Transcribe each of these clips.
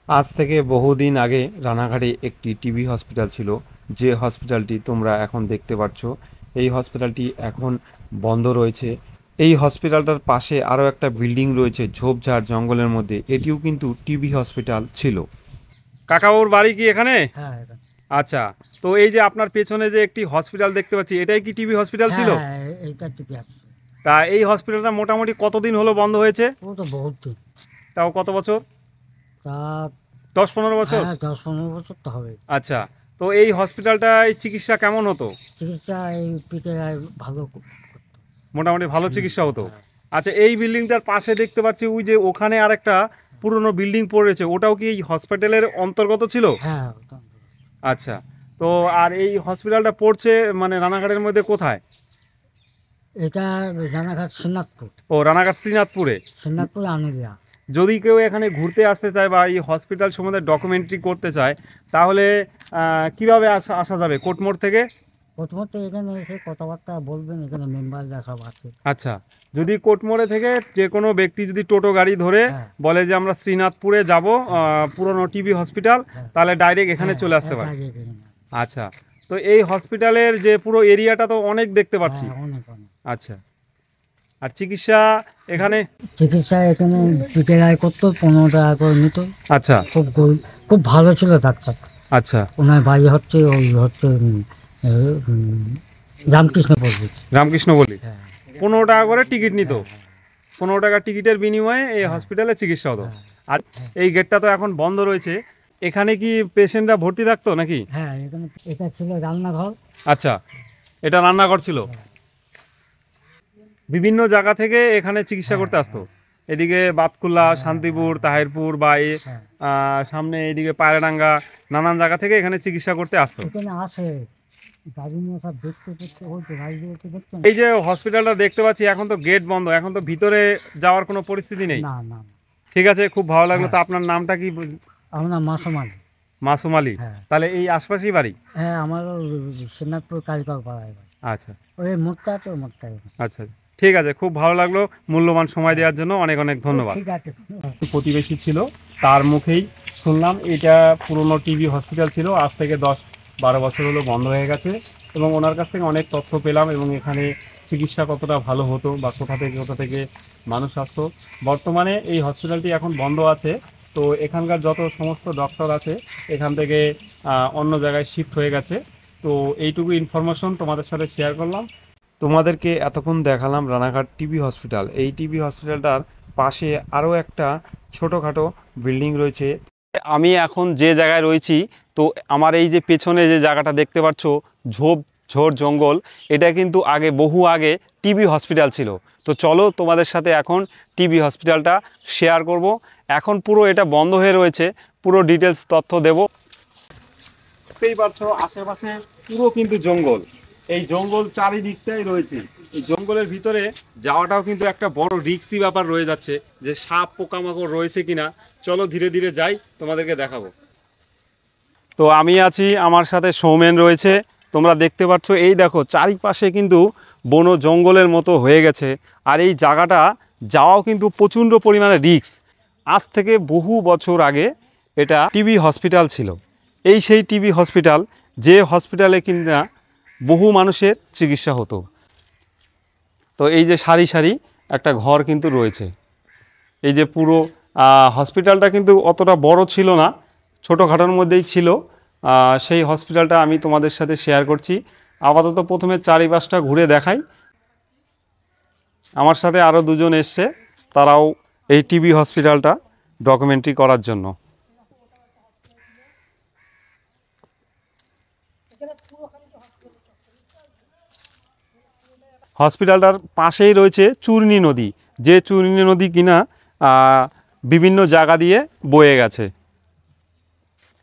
আজ থেকে বহুদিন আগে রানাঘাটে একটি টিবি হসপিটাল ছিল, যে হসপিটালটি তোমরা এখন দেখতে পাচ্ছ। এই হসপিটালটি এখন বন্ধ রয়েছে। এই হসপিটালটার পাশে আরও একটা বিল্ডিং রয়েছে ঝোপঝাড় জঙ্গলের মধ্যে, এটিও কিন্তু টিবি হসপিটাল ছিল। কাকাবাবুর বাড়ি কি এখানে? হ্যাঁ এটা আচ্ছা। তো এই যে আপনার পেছনে যে একটি হসপিটাল দেখতে পাচ্ছি, এটাই কি টিবি হসপিটাল হ্যাঁ ছিল? হ্যাঁ এইটা টিপে আসছে। তা এই হসপিটালটা মোটামুটি কতদিন হলো বন্ধ হয়েছে? ও তো বহুত দিন। তাও কত বছর? তা 10-15 বছর? হ্যাঁ 10-15 বছর তো হবে। আচ্ছা। তো এই হসপিটালটায় চিকিৎসা কেমন হতো? চিকিৎসা এই পিঠে ভালো করতো। মোটামুটি ভালো হুম, চিকিৎসা হতো। হ্যাঁ আচ্ছা, এই বিল্ডিংটার পাশে দেখতে পাচ্ছি ওই যে ওখানে আরেকটা পুরনো বিল্ডিং পড়েছে, ওটাও কি এই হসপিটালের অন্তর্গত ছিল? হ্যাঁ ওটা। আচ্ছা। তো আর এই হসপিটালটা পড়ছে মানে রানাঘাটের মধ্যে কোথায়? এটা রানাঘাট শ্রীনাথপুর। ও, রানাঘাট শ্রীনাথপুরে। শ্রীনাথপুর আনুলিয়া। যদি কেউ এখানে ঘুরতে আসতে চায় বা এই হসপিটাল সম্বন্ধে ডকুমেন্টারি করতে চায়, তাহলে কিভাবে আসা আসা যাবে কোটমোড় থেকে? প্রথমত এখানে এসে কথাবার্তা বলবেন, এখানে মেম্বাররা সব আছে। আচ্ছা। যদি কোটমোড়ে থেকে যে কোনো ব্যক্তি যদি টোটো গাড়ি ধরে হ্যাঁ বলে যে আমরা শ্রীনাথপুরে যাব, হ্যাঁ পুরনো টিবি হসপিটাল, হ্যাঁ তাহলে ডাইরেক্ট এখানে হ্যাঁ চলে আসতে পারে। একাই এখানে। আচ্ছা। তো এই হসপিটালের যে পুরো এরিয়াটা তো অনেক দেখতে পাচ্ছি। হ্যাঁ অনেক অনেক। আচ্ছা। আর চিকিৎসা এখানে? চিকিৎসা এখানে পিঠে করতো, 15 টাকা করে নিত। আচ্ছা খুব ভালো ছিল ডাক্তার। আচ্ছা। ওনার বাড়ি হচ্ছে ওই হচ্ছে উম, রামকৃষ্ণ পল্লী। রামকৃষ্ণ বলি। হ্যাঁ 15 টাকা করে টিকিট নিত। হ্যাঁ 15 টাকা টিকিটের বিনিময়ে এই হ্যাঁ হসপিটালে চিকিৎসা হতো। হ্যাঁ আর হ্যাঁ এই গেটটা তো এখন বন্ধ রয়েছে। এখানে কি পেশেন্টরা ভর্তি থাকতো নাকি? হ্যাঁ এখানে এটা ছিল রান্নাঘর। আচ্ছা। এটা রান্নাঘর ছিল। হ্যাঁ বিভিন্ন জায়গা থেকে এখানে চিকিৎসা হ্যাঁ করতে আসতো। হ্যাঁ এদিকে বাতকুল্লা, হ্যাঁ শান্তিপুর, হ্যাঁ তাহিরপুর বা হ্যাঁ সামনে এইদিকে পায়রাডাঙ্গা, নানান জায়গা থেকে এখানে চিকিৎসা করতে আসতো। এখানে আসে গাড়ি নিয়ে সব দেখতে দেখতে, ওই তো গাড়ি দেখতে দেখছেন। এই যে হসপিটালটা দেখতে পাচ্ছি, এখন তো গেট বন্ধ, এখন তো ভিতরে যাওয়ার কোনো পরিস্থিতি নেই। না না না। ঠিক আছে, খুব ভালো লাগলো। হ্যাঁ তো আপনার নামটা কি? আমরা মাসমালি। মাসুম আলী। হ্যাঁ তাহলে এই আশপাশেই বাড়ি? হ্যাঁ আমারও শ্রীনাথপুর কারিগর পাড়ায় বাড়ি। আচ্ছা ওই মোড়টা আছে, ওই মোড়টায়। আচ্ছা। ঠিক আছে, খুব ভালো লাগলো। মূল্যবান সময় হ্যাঁ দেওয়ার জন্য অনেক অনেক ধন্যবাদ। ঠিক আছে। প্রতিবেশী ছিল, তার মুখেই শুনলাম এটা পুরনো টিবি হসপিটাল ছিল, আজ থেকে 10-12 বছর হলো বন্ধ হয়ে গেছে। এবং ওনার কাছ থেকে অনেক তথ্য পেলাম, এবং এখানে চিকিৎসা কতটা ভালো হতো বা কোথা থেকে মানুষ আসতো। বর্তমানে এই হসপিটালটি এখন বন্ধ আছে। তো এখানকার যত সমস্ত ডক্টর আছে এখান থেকে অন্য জায়গায় শিফট হয়ে গেছে। তো এইটুকু ইনফরমেশন তোমাদের সাথে শেয়ার করলাম। তোমাদেরকে এতক্ষণ দেখালাম রানাঘাট টিবি হসপিটাল। এই টিবি হসপিটালটার পাশে আরও একটা ছোটোখাটো বিল্ডিং রয়েছে। আমি এখন যে জায়গায় রয়েছি, তো আমার এই যে পেছনে যে জায়গাটা দেখতে পাচ্ছ, ঝোড় জঙ্গল, এটা কিন্তু আগে বহু আগে টিবি হসপিটাল ছিল। তো চলো তোমাদের সাথে এখন টিবি হসপিটালটা শেয়ার করব। এখন পুরো এটা বন্ধ হয়ে রয়েছে, পুরো ডিটেলস তথ্য দেব। দেখতেই পাচ্ছ আশেপাশে পুরো কিন্তু জঙ্গল। এই জঙ্গল চারিদিকটাই রয়েছে। এই জঙ্গলের ভিতরে যাওয়াটাও কিন্তু একটা বড় রিস্কি ব্যাপার রয়ে যাচ্ছে, যে সাপ পোকামাকড় রয়েছে কিনা। চলো ধীরে ধীরে যাই, তোমাদেরকে দেখাবো। তো আমি আছি, আমার সাথে সৌমেন রয়েছে। তোমরা দেখতে পাচ্ছ, এই দেখো চারিপাশে কিন্তু বন জঙ্গলের মতো হয়ে গেছে। আর এই জায়গাটা যাওয়াও কিন্তু প্রচণ্ড পরিমাণে রিস্ক। আজ থেকে বহু বছর আগে এটা টিবি হসপিটাল ছিল। এই সেই টিবি হসপিটাল, যে হসপিটালে কিনা বহু মানুষের চিকিৎসা হতো। তো এই যে সারি সারি একটা ঘর কিন্তু রয়েছে। এই যে পুরো হসপিটালটা কিন্তু অতটা বড় ছিল না, ছোটোখাটোর মধ্যেই ছিল। সেই হসপিটালটা আমি তোমাদের সাথে শেয়ার করছি। আপাতত প্রথমে চারিপাশটা ঘুরে দেখাই। আমার সাথে আরও দুজন এসছে, তারাও এই টিবি হসপিটালটা ডকুমেন্টারি করার জন্য। হসপিটালটার পাশেই রয়েছে চূর্ণী নদী, যে চূর্ণী নদী কিনা বিভিন্ন জায়গা দিয়ে বয়ে গেছে।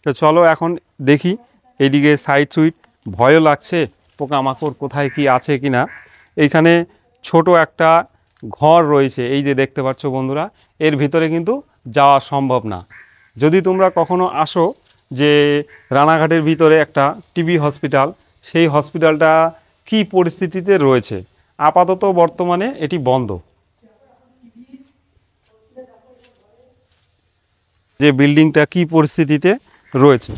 তো চলো এখন দেখি। এইদিকে সাইড সুইট, ভয়ও লাগছে, পোকামাকড় কোথায় কি আছে কি না। এইখানে ছোট একটা ঘর রয়েছে, এই যে দেখতে পাচ্ছ বন্ধুরা, এর ভিতরে কিন্তু যাওয়া সম্ভব না। যদি তোমরা কখনো আসো যে রানাঘাটের ভিতরে একটা টিবি হসপিটাল, সেই হসপিটালটা কি পরিস্থিতিতে রয়েছে। আপাতত বর্তমানে এটি বন্ধ। যে বিল্ডিংটা কি পরিস্থিতিতে রয়েছে।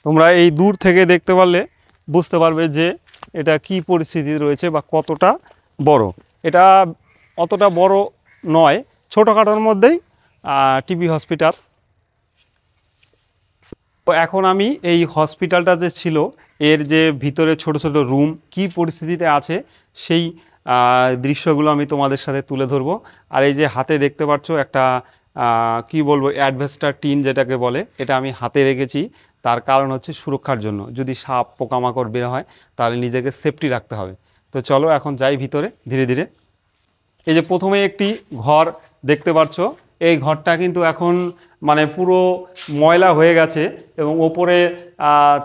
তোমরা এই দূর থেকে দেখতে পারলে বুঝতে পারবে যে এটা কি পরিস্থিতি রয়েছে বা কতটা বড়। এটা অতটা বড় নয়, ছোটোখাটোর মধ্যেই টিবি হসপিটাল। তো এখন আমি এই হসপিটালটা যে ছিল এর যে ভিতরে ছোট ছোট রুম কি পরিস্থিতিতে আছে সেই দৃশ্যগুলো আমি তোমাদের সাথে তুলে ধরবো। আর এই যে হাতে দেখতে পাচ্ছ একটা কি বলবো অ্যাডভেস্টার টিন যেটাকে বলে, এটা আমি হাতে রেখেছি। তার কারণ হচ্ছে সুরক্ষার জন্য, যদি সাপ পোকামাকড় বের হয় তাহলে নিজেকে সেফটি রাখতে হবে। তো চলো এখন যাই ভিতরে ধীরে ধীরে। এই যে প্রথমে একটি ঘর দেখতে পাচ্ছ, এই ঘরটা কিন্তু এখন মানে পুরো ময়লা হয়ে গেছে এবং ওপরে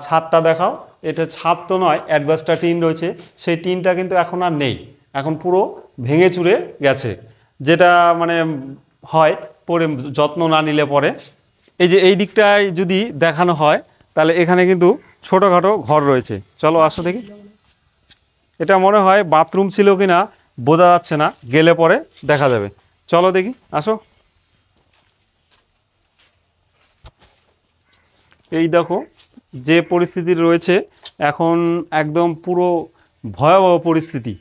ছাদটা দেখাও। এটা ছাদ তো নয়, অ্যাডভেস্টার টিন রয়েছে, সেই টিনটা কিন্তু এখন আর নেই, এখন পুরো ভেঙে চুরে গেছে, যেটা মানে হয় পরে যত্ন না নিলে পরে। এই যে এই দিকটায় যদি দেখানো হয় তাহলে এখানে কিন্তু ছোটোখাটো ঘর রয়েছে। চলো আসো দেখি। এটা মনে হয় বাথরুম ছিল কিনা বোঝা যাচ্ছে না, গেলে পরে দেখা যাবে। চলো দেখি, আসো। এই দেখো যে পরিস্থিতি রয়েছে এখন, একদম পুরো ভয়াবহ পরিস্থিতি।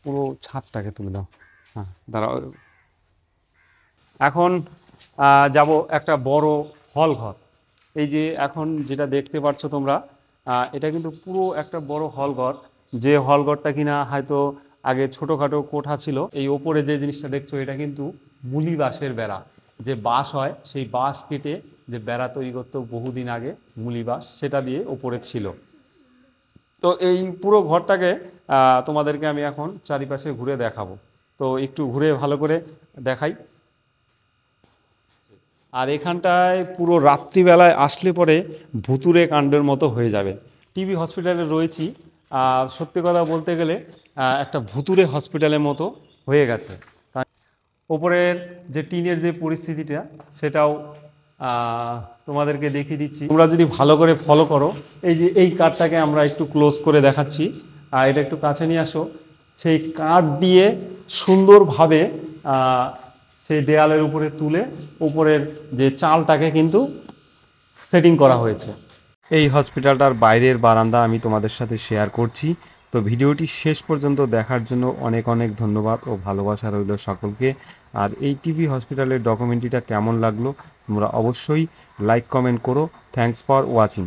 পুরো ছাদটাকে তুলে দাও। হ্যাঁ দাঁড়াও। এখন যাব একটা বড় হল ঘর। এই যে এখন যেটা দেখতে পাচ্ছ তোমরা, এটা কিন্তু পুরো একটা বড় হল ঘর, যে হল ঘরটা কিনা হয়তো আগে ছোটোখাটো কোঠা ছিল। এই ওপরে যে জিনিসটা দেখছো এটা কিন্তু মুলি বাঁশের বেড়া, যে বাঁশ হয় সেই বাঁশ কেটে যে বেড়া তৈরি করতো বহুদিন আগে, মুলি বাঁশ, সেটা দিয়ে ওপরে ছিল। তো এই পুরো ঘরটাকে তোমাদেরকে আমি এখন চারিপাশে ঘুরে দেখাবো। তো একটু ঘুরে ভালো করে দেখাই। আর এখানটায় পুরো রাত্রিবেলায় আসলে পরে ভুতুরে কাণ্ডের মতো হয়ে যাবে। টিবি হসপিটালে রয়েছি, সত্যি কথা বলতে গেলে একটা ভুতুরে হসপিটালের মতো হয়ে গেছে। ওপরের যে টিনের যে পরিস্থিতিটা সেটাও তোমাদেরকে দেখিয়ে দিচ্ছি। তোমরা যদি ভালো করে ফলো করো, এই যে এই কাঠটাকে আমরা একটু ক্লোজ করে দেখাচ্ছি, আর এটা একটু কাছে নিয়ে আসো। সেই কাঠ দিয়ে সুন্দরভাবে সেই দেয়ালের উপরে তুলে উপরের যে চালটাকে কিন্তু সেটিং করা হয়েছে। এই হসপিটালটার বাইরের বারান্দা আমি তোমাদের সাথে শেয়ার করছি। তো ভিডিওটি শেষ পর্যন্ত দেখার জন্য অনেক অনেক ধন্যবাদ ও ভালোবাসা রইল সকলকে। আর এই টিবি হসপিটালের ডকুমেন্টারিটা কেমন লাগলো তোমরা অবশ্যই লাইক কমেন্ট করো। Thanks for watching.